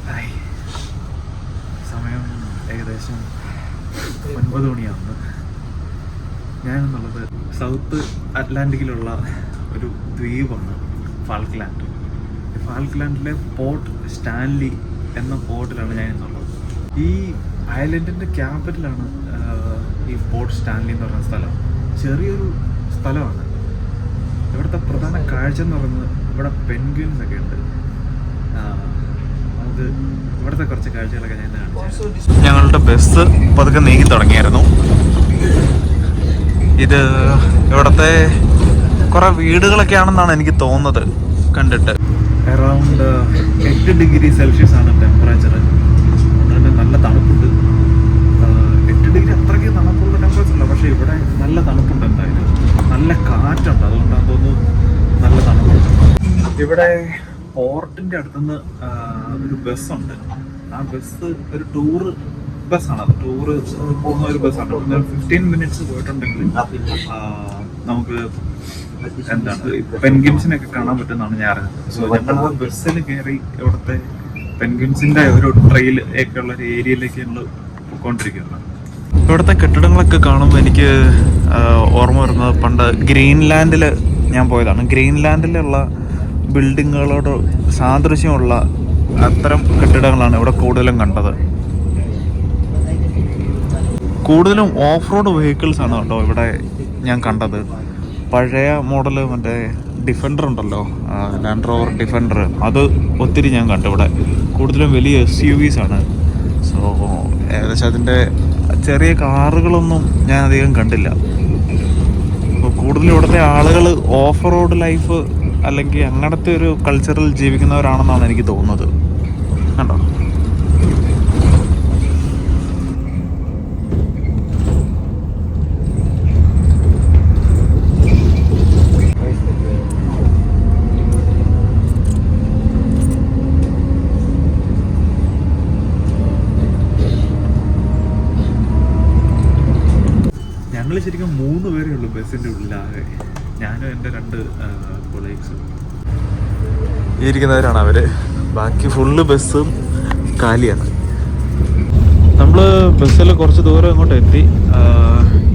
Hi, സമയം ഏകദേശം 9 മണിയാവുന്നു. ഞാനെന്നുള്ളത് south അറ്റ്ലാന്റിക്കിലുള്ള ഒരു ദ്വീപാണ് ഫാൽക്ലാൻഡ്. ഫാൽക്ലാൻഡിലെ പോർട്ട് സ്റ്റാൻലി എന്ന പോർട്ടിലാണ് ഞാനെന്നുള്ളത്. ഈ ഐലൻഡിൻ്റെ ക്യാപിറ്റലാണ് ഈ പോർട്ട് സ്റ്റാൻലി എന്ന് പറയുന്ന സ്ഥലം. ചെറിയൊരു സ്ഥലമാണ്. ഇവിടുത്തെ പ്രധാന കാഴ്ച എന്ന് പറയുന്നത് ഇവിടെ പെൻഗ്വിൻസ് ഒക്കെ ഉണ്ട്. നമുക്ക് ഇവിടുത്തെ കുറച്ച് കാഴ്ചകളൊക്കെ ഞാൻ കാണിച്ചു. ഞങ്ങളുടെ ബസ് പതുക്കെ നീങ്ങി തുടങ്ങിയായിരുന്നു. ഇത് ഇവിടുത്തെ കുറേ വീടുകളൊക്കെ ആണെന്നാണ് എനിക്ക് തോന്നുന്നത് കണ്ടിട്ട്. അറൗണ്ട് 8 ഡിഗ്രി സെൽഷ്യസ് ആണ് ടെമ്പറേച്ചർ. അതുകൊണ്ട് തന്നെ നല്ല തണുപ്പുണ്ട്. 8 ഡിഗ്രി അത്രയ്ക്ക് തണുപ്പുള്ള ടെമ്പറേച്ചർ അല്ല, പക്ഷേ ഇവിടെ നല്ല തണുപ്പുണ്ട്. എന്തായാലും നല്ല കാറ്റുണ്ട്, അതുകൊണ്ടാണ് തോന്നുന്നു നല്ല തണുപ്പുണ്ട്. ഇവിടെ പോർട്ടിൻ്റെ അടുത്തുനിന്ന് ഒരു ബസ്സുണ്ട്. ആ ബസ് ഒരു ടൂറ് ബസ്സാണ്. അത് ടൂറ് പോകുന്ന ഒരു ബസ്സാണ്. 15 മിനിറ്റ്സ് പോയിട്ടുണ്ടെങ്കിൽ നമുക്ക് എന്താണ് പെൻഗ്വിൻസിനൊക്കെ കാണാൻ പറ്റുമെന്നാണ് ഞാൻ അറിഞ്ഞത്. സോ ഞങ്ങൾ ബസ്സിൽ കയറി ഇവിടുത്തെ പെൻഗ്വിൻസിൻ്റെ ഒരു ട്രെയിൽ ഒക്കെ ഉള്ള ഒരു ഏരിയയിലേക്ക് ഞങ്ങൾ പോയിക്കൊണ്ടിരിക്കുന്നത്. ഇവിടുത്തെ കെട്ടിടങ്ങളൊക്കെ കാണുമ്പോൾ എനിക്ക് ഓർമ്മ വരുന്നത് പണ്ട് ഗ്രീൻലാൻഡിൽ ഞാൻ പോയതാണ്. ഗ്രീൻലാൻഡിലുള്ള ബിൽഡിങ്ങുകളോട് സാദൃശ്യമുള്ള അത്തരം കെട്ടിടങ്ങളാണ് ഇവിടെ കൂടുതലും കണ്ടത്. കൂടുതലും ഓഫ് റോഡ് വെഹിക്കിൾസ് ആണ് കേട്ടോ ഇവിടെ ഞാൻ കണ്ടത്. പഴയ മോഡൽ മറ്റേ ഡിഫൻഡർ ഉണ്ടല്ലോ, ലാൻഡ് റോവർ ഡിഫൻഡർ, അത് ഒത്തിരി ഞാൻ കണ്ടു ഇവിടെ. കൂടുതലും വലിയ SUVs ആണ്. സോ ഏകദേശം അതിൻ്റെ ചെറിയ കാറുകളൊന്നും ഞാൻ അധികം കണ്ടില്ല. അപ്പോൾ കൂടുതലും ഇവിടുത്തെ ആളുകൾ ഓഫ് റോഡ് ലൈഫ് അല്ലെങ്കിൽ അങ്ങനത്തെ ഒരു കൾച്ചറിൽ ജീവിക്കുന്നവരാണെന്നാണ് എനിക്ക് തോന്നുന്നത്. കണ്ടോ, ഞങ്ങൾ ശരിക്കും 3 പേരേ ഉള്ളൂ ബസ്സിൻ്റെ ഉള്ളിലാകെ. ഞാനും എൻ്റെ 2 കൊളീഗ്സും. ഈ ഇരിക്കുന്നവരാണ് അവർ. ബാക്കി ഫുള്ള് ബസ്സും കാലിയാണ്. നമ്മൾ ബസ്സിൽ കുറച്ച് ദൂരം അങ്ങോട്ട് എത്തി.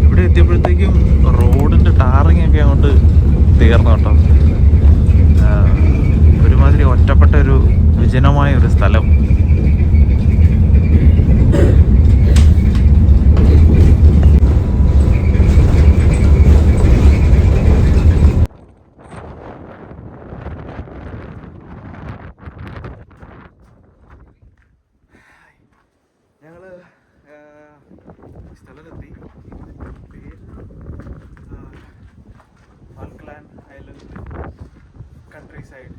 ഇവിടെ എത്തിയപ്പോഴത്തേക്കും റോഡിൻ്റെ ടാറിങ് ഒക്കെ അങ്ങോട്ട് തീർന്നു കേട്ടോ. ഒരുമാതിരി ഒറ്റപ്പെട്ട ഒരു വിജനമായ ഒരു സ്ഥലം. ഞങ്ങള് സ്ഥലത്തെത്തി. Falkland island country side.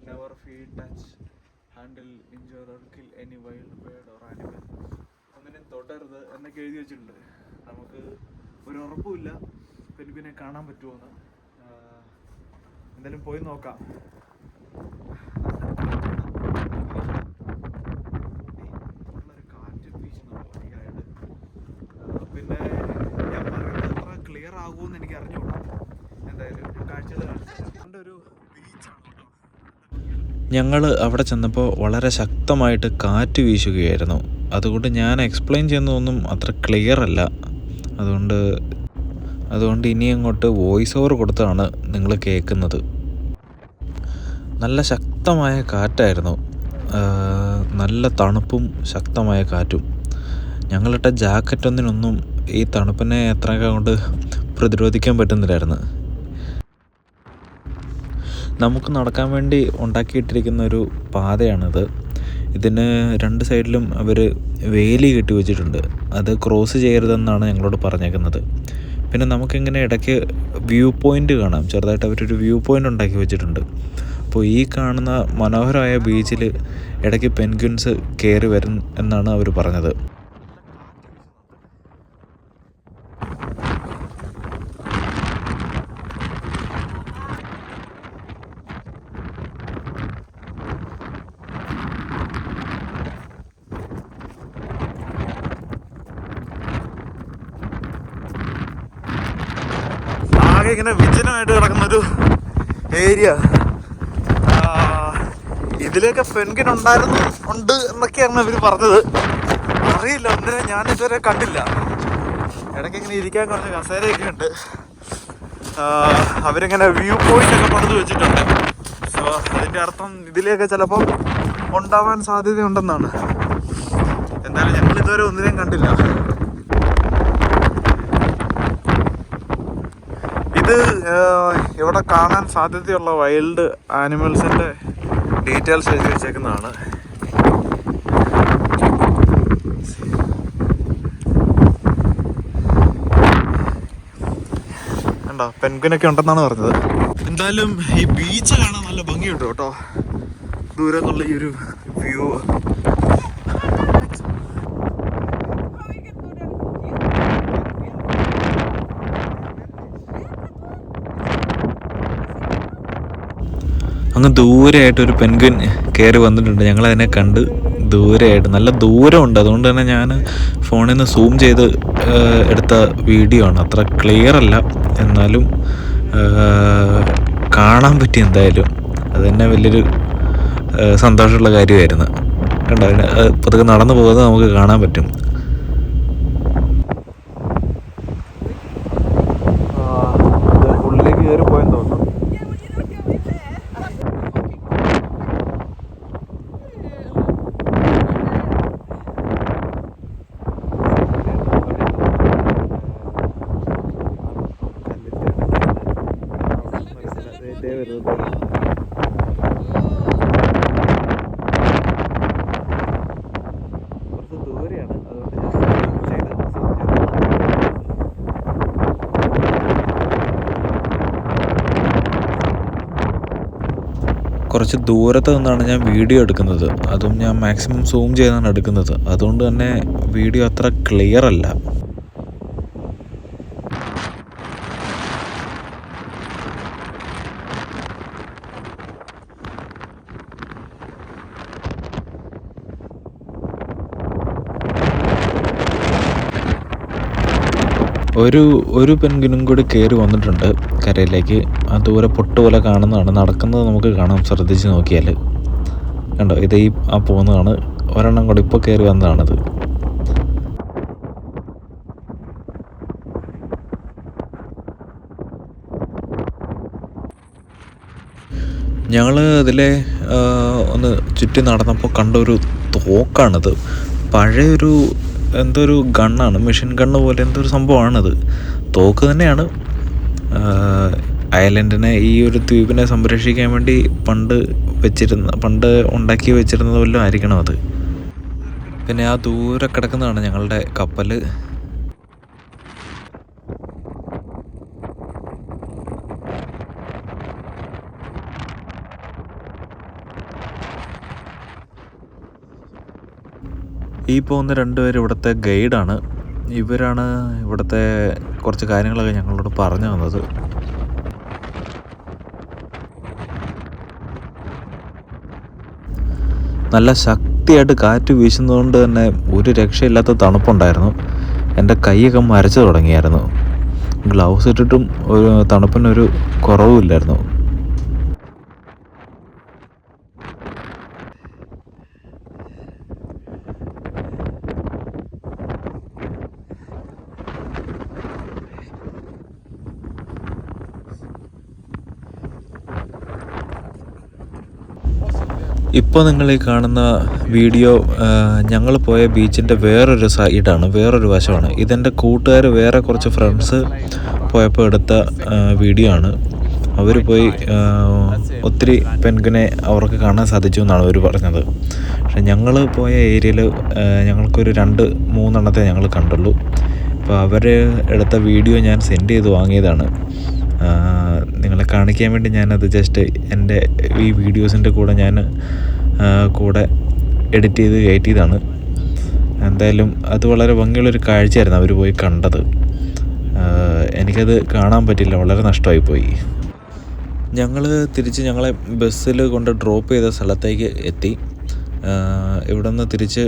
Never feed, touch, handle, injure or kill any wild bird or animal. ഒന്നിനും തൊടരുത് എന്നൊക്കെ എഴുതി വെച്ചിട്ടുണ്ട്. നമുക്ക് ഒരു ഉറപ്പുമില്ല പെൻഗ്വിനെ കാണാൻ പറ്റുമോയെന്ന്. എന്തായാലും പോയി നോക്കാം. പിന്നെ ഞാൻ പറയുന്നത് അത്ര ക്ലിയർ ആകുമെന്ന് എനിക്ക് അറിഞ്ഞുകൂടാ. എന്തായാലും കാഴ്ചകൾ ഒരു ബീച്ചാണ്. ഞങ്ങൾ അവിടെ ചെന്നപ്പോൾ വളരെ ശക്തമായിട്ട് കാറ്റ് വീശുകയായിരുന്നു. അതുകൊണ്ട് ഞാൻ എക്സ്പ്ലെയിൻ ചെയ്യുന്നതൊന്നും അത്ര ക്ലിയർ അല്ല. അതുകൊണ്ട് ഇനി അങ്ങോട്ട് വോയിസ് ഓവർ കൊടുത്താണ് നിങ്ങൾ കേൾക്കുന്നത്. നല്ല ശക്തമായ കാറ്റായിരുന്നു. നല്ല തണുപ്പും ശക്തമായ കാറ്റും. ഞങ്ങളിട്ട ജാക്കറ്റൊന്നിനൊന്നും ഈ തണുപ്പിനെ എത്രയൊക്കെ കൊണ്ട് പ്രതിരോധിക്കാൻ പറ്റുന്നില്ലായിരുന്നു. നമുക്ക് നടക്കാൻ വേണ്ടി ഉണ്ടാക്കിയിട്ടിരിക്കുന്ന ഒരു പാതയാണിത്. ഇതിന് 2 സൈഡിലും അവർ വേലി കെട്ടി വെച്ചിട്ടുണ്ട്. അത് ക്രോസ് ചെയ്യരുതെന്നാണ് ഞങ്ങളോട് പറഞ്ഞേക്കുന്നത്. പിന്നെ നമുക്കിങ്ങനെ ഇടയ്ക്ക് വ്യൂ പോയിൻ്റ് കാണാം. ചെറുതായിട്ട് അവരൊരു വ്യൂ പോയിൻ്റ് ഉണ്ടാക്കി വെച്ചിട്ടുണ്ട്. അപ്പോൾ ഈ കാണുന്ന മനോഹരമായ ബീച്ചിൽ ഇടയ്ക്ക് പെൻഗ്വിൻസ് കയറി വരും എന്നാണ് അവർ പറഞ്ഞത്. ആകെ ഇങ്ങനെ വിജനമായിട്ട് കിടക്കുന്നൊരു ഏരിയ. ഇതിലേക്ക് പെൻഗ്വിൻ ഉണ്ട് എന്നൊക്കെയാണ് ഇവർ പറഞ്ഞത്. അറിയില്ല, ഒന്നിനെ ഞാൻ ഇതുവരെ കണ്ടില്ല. ഇടയ്ക്ക് ഇങ്ങനെ ഇരിക്കാൻ കുറച്ച് കസേരയൊക്കെ ഉണ്ട്. അവരിങ്ങനെ വ്യൂ പോയിന്റ് ഒക്കെ പണിത് വെച്ചിട്ടുണ്ട്. സോ അതിൻ്റെ അർത്ഥം ഇതിലേക്ക് ചിലപ്പോൾ ഉണ്ടാവാൻ സാധ്യതയുണ്ടെന്നാണ്. എന്തായാലും ഞങ്ങൾ ഇതുവരെ ഒന്നിനെയും കണ്ടില്ല. ഇത് ഇവിടെ കാണാൻ സാധ്യതയുള്ള വൈൽഡ് ആനിമൽസിൻ്റെ ഡീറ്റെയിൽസ് എഴുതി വെച്ചേക്കുന്നതാണ്. കണ്ടോ, പെൻഗ്വിനൊക്കെ ഉണ്ടെന്നാണ് പറഞ്ഞത്. എന്തായാലും ഈ ബീച്ച് കാണാൻ നല്ല ഭംഗിയുണ്ട് കേട്ടോ, ദൂരെ നിന്നുള്ള ഈ ഒരു വ്യൂ. അങ്ങ് ദൂരെയായിട്ടൊരു പെൻഗ്വിൻ കയറി വന്നിട്ടുണ്ട്. ഞങ്ങളതിനെ കണ്ട് ദൂരെയായിട്ട്, നല്ല ദൂരമുണ്ട്. അതുകൊണ്ട് തന്നെ ഞാൻ ഫോണിൽ നിന്ന് സൂം ചെയ്ത് എടുത്ത വീഡിയോ ആണ്. അത്ര ക്ലിയർ അല്ല, എന്നാലും കാണാൻ പറ്റി. എന്തായാലും അത് തന്നെ വലിയൊരു സന്തോഷമുള്ള കാര്യമായിരുന്നു. കണ്ടോ, അതിന് പതുക്കെ നടന്നു പോകുന്നത് നമുക്ക് കാണാൻ പറ്റും. ഉള്ളിലേക്ക് കയറി പോയെന്ന് തോന്നുന്നു. കുറച്ച് ദൂരത്ത് നിന്നാണ് ഞാൻ വീഡിയോ എടുക്കുന്നത്. അതും ഞാൻ മാക്സിമം സൂം ചെയ്താണ് എടുക്കുന്നത്. അതുകൊണ്ട് തന്നെ വീഡിയോ അത്ര ക്ലിയർ അല്ല. ഒരു പെൻഗ്വിനും കൂടി കയറി വന്നിട്ടുണ്ട് കരയിലേക്ക്. ആ ദൂരെ പൊട്ടുപോലെ കാണുന്നതാണ്. നടക്കുന്നത് നമുക്ക് കാണാം, ശ്രദ്ധിച്ച് നോക്കിയാൽ. കണ്ടോ, ഇത് ആ പോകുന്നതാണ്. ഒരെണ്ണം കൂടി ഇപ്പോൾ കയറി വന്നതാണത്. ഞങ്ങൾ ഇതിലെ ഒന്ന് ചുറ്റി നടന്നപ്പോൾ കണ്ടൊരു തോക്കാണിത്. പഴയൊരു എന്തൊരു ഗണ്ണാണ്, മെഷീൻ ഗണ്ണ് പോലെ എന്തൊരു സംഭവമാണിത്. തോക്ക് തന്നെയാണ്. അയലൻഡിനെ, ഈ ഒരു ദ്വീപിനെ സംരക്ഷിക്കാൻ വേണ്ടി പണ്ട് ഉണ്ടാക്കി വെച്ചിരുന്നത് വല്ലതും ആയിരിക്കണം അത്. പിന്നെ ആ ദൂരെ കിടക്കുന്നതാണ് ഞങ്ങളുടെ കപ്പൽ. ഈ പോകുന്ന രണ്ടുപേരും ഇവിടുത്തെ ഗൈഡാണ്. ഇവരാണ് ഇവിടുത്തെ കുറച്ച് കാര്യങ്ങളൊക്കെ ഞങ്ങളോട് പറഞ്ഞു തന്നത്. നല്ല ശക്തിയായിട്ട് കാറ്റ് വീശുന്നതുകൊണ്ട് തന്നെ ഒരു രക്ഷയില്ലാത്ത തണുപ്പുണ്ടായിരുന്നു. എൻ്റെ കൈയൊക്കെ മരച്ചു തുടങ്ങിയായിരുന്നു. ഗ്ലൗസ് ഇട്ടിട്ടും ഒരു തണുപ്പിനൊരു കുറവുമില്ലായിരുന്നു. ഇപ്പോൾ നിങ്ങൾ ഈ കാണുന്ന വീഡിയോ ഞങ്ങൾ പോയ ബീച്ചിൻ്റെ വേറൊരു സൈഡാണ്, വേറൊരു വശമാണ്. ഇതെൻ്റെ കൂട്ടുകാർ വേറെ കുറച്ച് ഫ്രണ്ട്സ് പോയപ്പോൾ എടുത്ത വീഡിയോ ആണ്. അവർ പോയി ഒത്തിരി പെൻഗ്വിനെ അവർക്ക് കാണാൻ സാധിച്ചു എന്നാണ് അവർ പറഞ്ഞത്. പക്ഷേ ഞങ്ങൾ പോയ ഏരിയയിൽ ഞങ്ങൾക്കൊരു 2-3 ഞങ്ങൾ കണ്ടുള്ളൂ. അപ്പോൾ അവർ എടുത്ത വീഡിയോ ഞാൻ സെൻഡ് ചെയ്ത് വാങ്ങിയതാണ്. നിങ്ങളെ കാണിക്കാൻ വേണ്ടി ഞാനത് ജസ്റ്റ് എൻ്റെ ഈ വീഡിയോസിൻ്റെ കൂടെ ഞാൻ എഡിറ്റ് ചെയ്ത് കയറ്റിയതാണ്. എന്തായാലും അത് വളരെ ഭംഗിയുള്ളൊരു കാഴ്ചയായിരുന്നു അവർ പോയി കണ്ടത്. എനിക്കത് കാണാൻ പറ്റില്ല, വളരെ നഷ്ടമായിപ്പോയി. ഞങ്ങളെ ബസ്സിൽ കൊണ്ട് ഡ്രോപ്പ് ചെയ്ത സ്ഥലത്തേക്ക് എത്തി. ഇവിടെ നിന്ന് തിരിച്ച്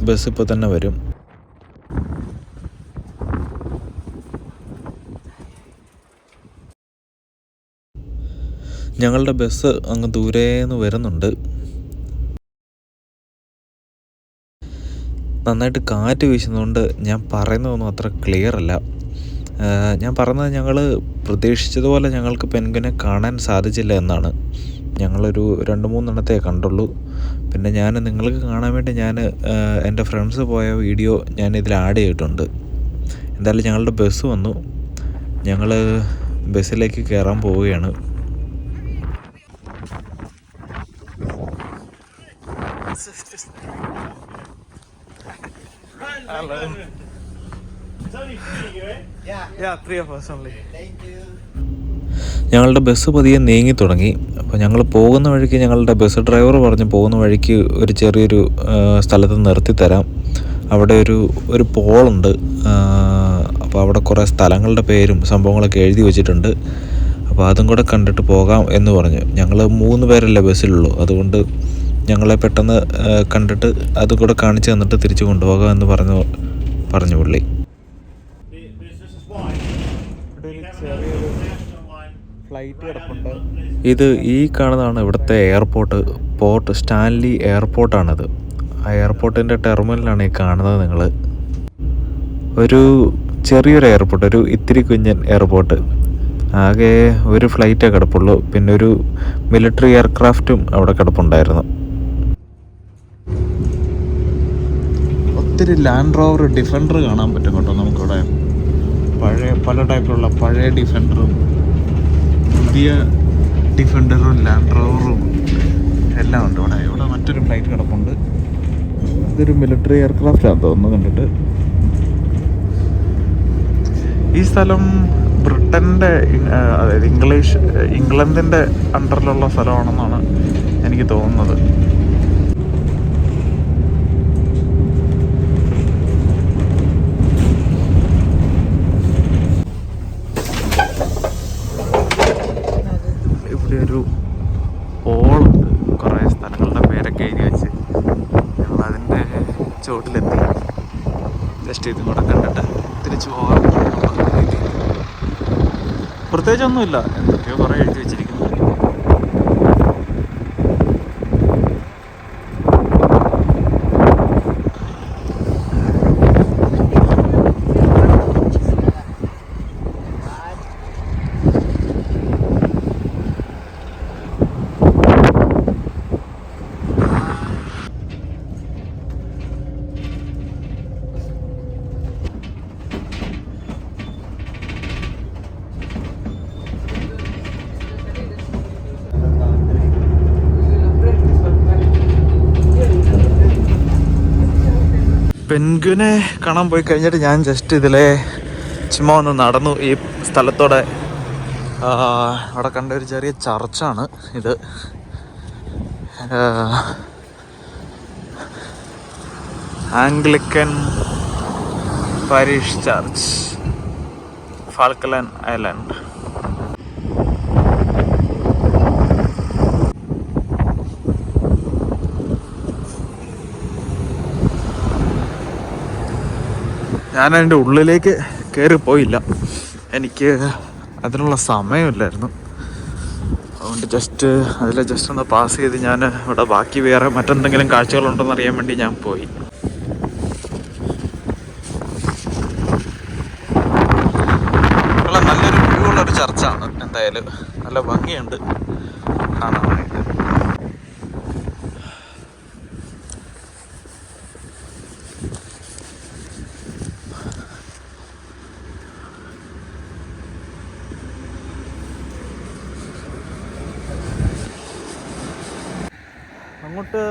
ബസ് ഇപ്പോൾ തന്നെ വരും. ഞങ്ങളുടെ ബസ് അങ്ങ് ദൂരേന്ന് വരുന്നുണ്ട്. നന്നായിട്ട് കാറ്റ് വീശുന്നതുകൊണ്ട് ഞാൻ പറയുന്നതൊന്നും അത്ര ക്ലിയർ അല്ല. ഞാൻ പറയുന്നത് ഞങ്ങൾ പ്രതീക്ഷിച്ചതുപോലെ ഞങ്ങൾക്ക് പെൻഗ്വിനെ കാണാൻ സാധിച്ചില്ല എന്നാണ്. ഞങ്ങളൊരു 2-3 എണ്ണത്തെ കണ്ടുള്ളൂ. പിന്നെ ഞാൻ നിങ്ങൾക്ക് കാണാൻ വേണ്ടി ഞാൻ എൻ്റെ ഫ്രണ്ട്സ് പോയ വീഡിയോ ഞാൻ ഇതിൽ ആഡ് ചെയ്തിട്ടുണ്ട്. എന്തായാലും ഞങ്ങളുടെ ബസ് വന്നു. ഞങ്ങൾ ബസ്സിലേക്ക് കയറാൻ പോവുകയാണ്. ഞങ്ങളുടെ ബസ് പതിയെ നീങ്ങി തുടങ്ങി. അപ്പോൾ ഞങ്ങൾ പോകുന്ന വഴിക്ക് ഞങ്ങളുടെ ബസ് ഡ്രൈവർ പറഞ്ഞു പോകുന്ന വഴിക്ക് ഒരു ചെറിയൊരു സ്ഥലത്ത് നിർത്തിത്തരാം. അവിടെ ഒരു പോളുണ്ട്. അപ്പോൾ അവിടെ കുറേ സ്ഥലങ്ങളുടെ പേരും സംഭവങ്ങളൊക്കെ എഴുതി വെച്ചിട്ടുണ്ട്. അപ്പോൾ അതും കൂടെ കണ്ടിട്ട് പോകാം എന്ന് പറഞ്ഞു. ഞങ്ങൾ 3 പേരല്ലേ ബസ്സിലുള്ളൂ. അതുകൊണ്ട് ഞങ്ങളെ പെട്ടെന്ന് കണ്ടിട്ട് അതും കൂടെ കാണിച്ച് തന്നിട്ട് തിരിച്ചു കൊണ്ടുപോകാം എന്ന് പറഞ്ഞു പുള്ളി. ഇത് ഈ കാണുന്നതാണ് ഇവിടുത്തെ എയർപോർട്ട്. Port Stanley എയർപോർട്ടാണിത്. ആ എയർപോർട്ടിൻ്റെ ടെർമിനലാണ് ഈ കാണുന്നത് നിങ്ങൾ. ഒരു ചെറിയൊരു എയർപോർട്ട്, ഒരു ഇത്തിരി കുഞ്ഞൻ എയർപോർട്ട്. ആകെ ഒരു ഫ്ലൈറ്റേ കിടപ്പുള്ളൂ. പിന്നെ ഒരു മിലിറ്ററി എയർക്രാഫ്റ്റും അവിടെ കിടപ്പുണ്ടായിരുന്നു. ഒത്തിരി ലാൻഡ് റോവർ ഡിഫൻഡർ കാണാൻ പറ്റും കേട്ടോ നമുക്കിവിടെ. പല ടൈപ്പിലുള്ള പഴയ ഡിഫൻഡറും പുതിയ ഡിഫൻഡറും ലാൻഡ് റോവറും എല്ലാം ഉണ്ട് ഇവിടെ. ഇവിടെ മറ്റൊരു ഫ്ലൈറ്റ് കിടപ്പുണ്ട്. ഇതൊരു മിലിറ്ററി എയർക്രാഫ്റ്റാണ് തോന്നുന്നു കണ്ടിട്ട്. ഈ സ്ഥലം ബ്രിട്ടൻ്റെ അതായത് ഇംഗ്ലണ്ടിൻ്റെ അണ്ടറിലുള്ള സ്ഥലമാണെന്നാണ് എനിക്ക് തോന്നുന്നത്. ഇവിടെ ഒരു പോളുണ്ട്, കുറേ സ്ഥലങ്ങളുടെ പേരൊക്കെ എഴുതി വെച്ച്. ഞങ്ങളതിൻ്റെ ചുവട്ടിലെത്തി. ജസ്റ്റ് ഇതും കൂടെ കണ്ടിട്ട് തിരിച്ചു പോകാം. പ്രത്യേകിച്ചൊന്നുമില്ല, എന്തൊക്കെയോ കുറേ എഴുതി വെച്ചിരിക്കുന്നു. പെൻഗ്വിനെ കാണാൻ പോയി കഴിഞ്ഞിട്ട് ഞാൻ ജസ്റ്റ് ഇതിലെ ചുമ്മാ ഒന്ന് നടന്നു ഈ സ്ഥലത്തോടെ. അവിടെ കണ്ട ഒരു ചെറിയ ചർച്ചാണ് ഇത്. Anglican parish church, Falkland island. ഞാൻ അതിൻ്റെ ഉള്ളിലേക്ക് കയറിപ്പോയില്ല, എനിക്ക് അതിനുള്ള സമയമില്ലായിരുന്നു. അതുകൊണ്ട് ജസ്റ്റ് ഒന്ന് പാസ് ചെയ്ത് ഞാൻ ഇവിടെ ബാക്കി വേറെ മറ്റെന്തെങ്കിലും കാഴ്ചകളുണ്ടോയെന്ന് അറിയാൻ വേണ്ടി ഞാൻ പോയി. നല്ലൊരു വ്യൂ ഉള്ളൊരു ചർച്ചാണ്. എന്തായാലും നല്ല ഭംഗിയുണ്ട് കാണാനായിട്ട്. അങ്ങോട്ട്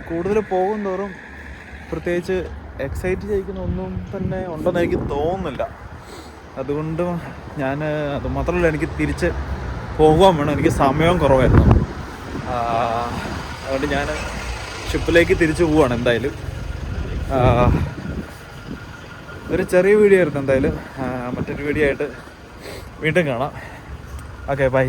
കൂടുതൽ പോകും തോറും പ്രത്യേകിച്ച് എക്സൈറ്റ് ചെയ്യിക്കുന്ന ഒന്നും തന്നെ ഉണ്ടെന്ന് എനിക്ക് തോന്നുന്നില്ല. അതുകൊണ്ട് അത് മാത്രമല്ല, എനിക്ക് തിരിച്ച് പോകാൻ വേണം. എനിക്ക് സമയവും കുറവായിരുന്നു. അതുകൊണ്ട് ഞാൻ ഷിപ്പിലേക്ക് തിരിച്ചു പോവുകയാണ്. എന്തായാലും ഒരു ചെറിയ വീഡിയോ ആയിരുന്നു. എന്തായാലും മറ്റൊരു വീഡിയോ ആയിട്ട് വീണ്ടും കാണാം. Okay, by.